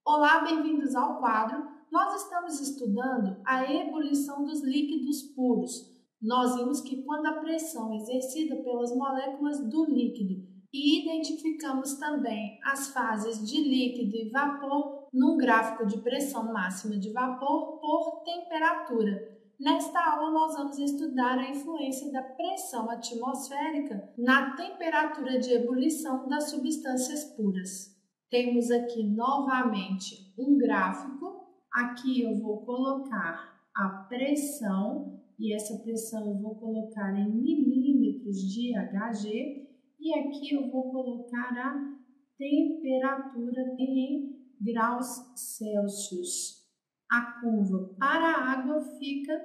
Olá, bem-vindos ao quadro. Nós estamos estudando a ebulição dos líquidos puros. Nós vimos que quando a pressão é exercida pelas moléculas do líquido e identificamos também as fases de líquido e vapor num gráfico de pressão máxima de vapor por temperatura. Nesta aula, nós vamos estudar a influência da pressão atmosférica na temperatura de ebulição das substâncias puras. Temos aqui novamente um gráfico. Aqui eu vou colocar a pressão, e essa pressão eu vou colocar em milímetros de Hg, e aqui eu vou colocar a temperatura em graus Celsius. A curva para a água fica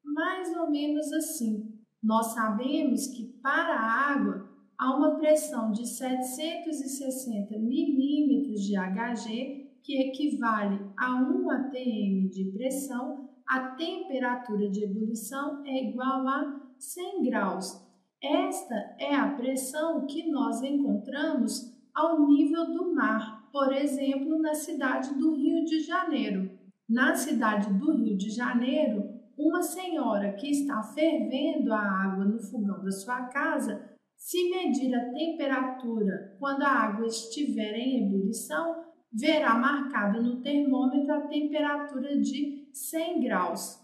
mais ou menos assim. Nós sabemos que para a água há uma pressão de 760 milímetros de Hg, que equivale a 1 atm de pressão. A temperatura de ebulição é igual a 100 graus. Esta é a pressão que nós encontramos ao nível do mar, por exemplo, na cidade do Rio de Janeiro. Na cidade do Rio de Janeiro, uma senhora que está fervendo a água no fogão da sua casa, se medir a temperatura quando a água estiver em ebulição, verá marcado no termômetro a temperatura de 100 graus.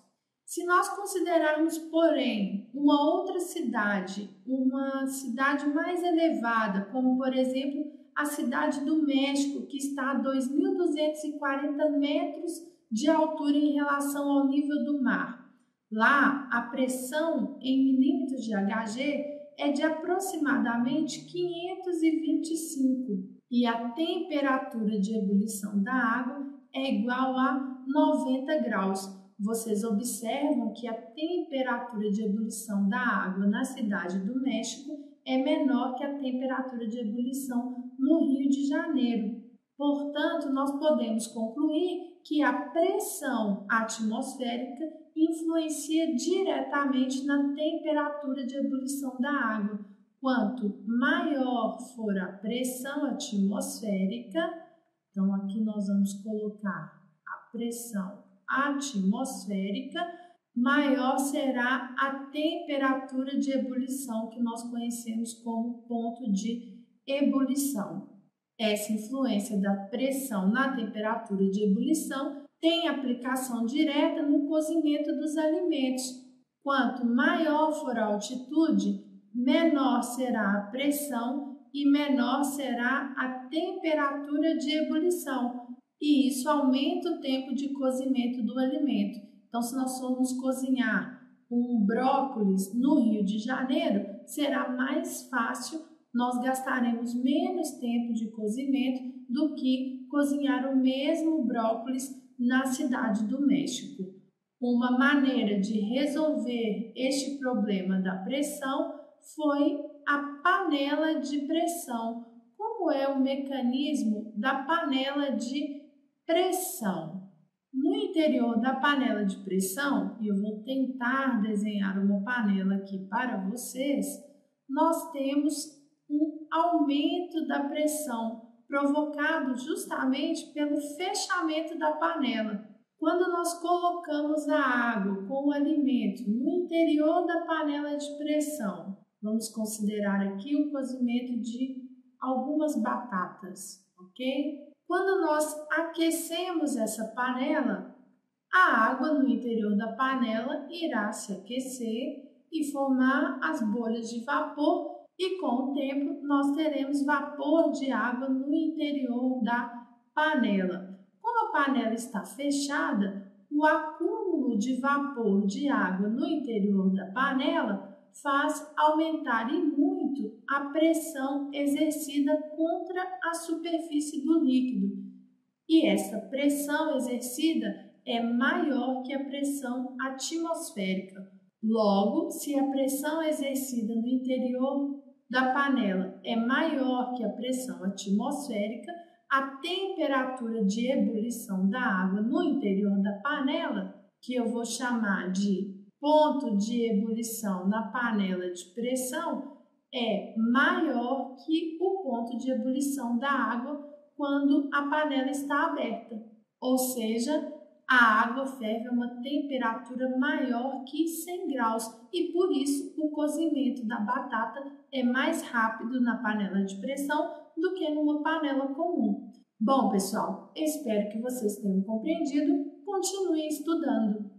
Se nós considerarmos, porém, uma outra cidade, uma cidade mais elevada, como por exemplo a cidade do México, que está a 2.240 metros de altura em relação ao nível do mar. Lá, a pressão em milímetros de Hg é de aproximadamente 525 e a temperatura de ebulição da água é igual a 90 graus. Vocês observam que a temperatura de ebulição da água na cidade do México é menor que a temperatura de ebulição no Rio de Janeiro. Portanto, nós podemos concluir que a pressão atmosférica influencia diretamente na temperatura de ebulição da água. Quanto maior for a pressão atmosférica, então aqui nós vamos colocar a pressão atmosférica, maior será a temperatura de ebulição que nós conhecemos como ponto de ebulição. Essa influência da pressão na temperatura de ebulição tem aplicação direta no cozimento dos alimentos. Quanto maior for a altitude, menor será a pressão e menor será a temperatura de ebulição. E isso aumenta o tempo de cozimento do alimento. Então, se nós formos cozinhar um brócolis no Rio de Janeiro, será mais fácil, nós gastaremos menos tempo de cozimento do que cozinhar o mesmo brócolis na cidade do México. Uma maneira de resolver este problema da pressão foi a panela de pressão. Como é o mecanismo da panela de pressão? No interior da panela de pressão, e eu vou tentar desenhar uma panela aqui para vocês, nós temos um aumento da pressão provocado justamente pelo fechamento da panela. Quando nós colocamos a água com o alimento no interior da panela de pressão, vamos considerar aqui o cozimento de algumas batatas, ok? Quando nós aquecemos essa panela, a água no interior da panela irá se aquecer e formar as bolhas de vapor, e com o tempo nós teremos vapor de água no interior da panela. Como a panela está fechada, o acúmulo de vapor de água no interior da panela faz aumentar e muito a pressão exercida contra a superfície do líquido. E essa pressão exercida é maior que a pressão atmosférica. Logo, se a pressão exercida no interior da panela é maior que a pressão atmosférica, a temperatura de ebulição da água no interior da panela, que eu vou chamar de ponto de ebulição na panela de pressão, é maior que o ponto de ebulição da água quando a panela está aberta, ou seja, a água ferve a uma temperatura maior que 100 graus e por isso o cozimento da batata é mais rápido na panela de pressão do que numa panela comum. Bom, pessoal, espero que vocês tenham compreendido. Continuem estudando!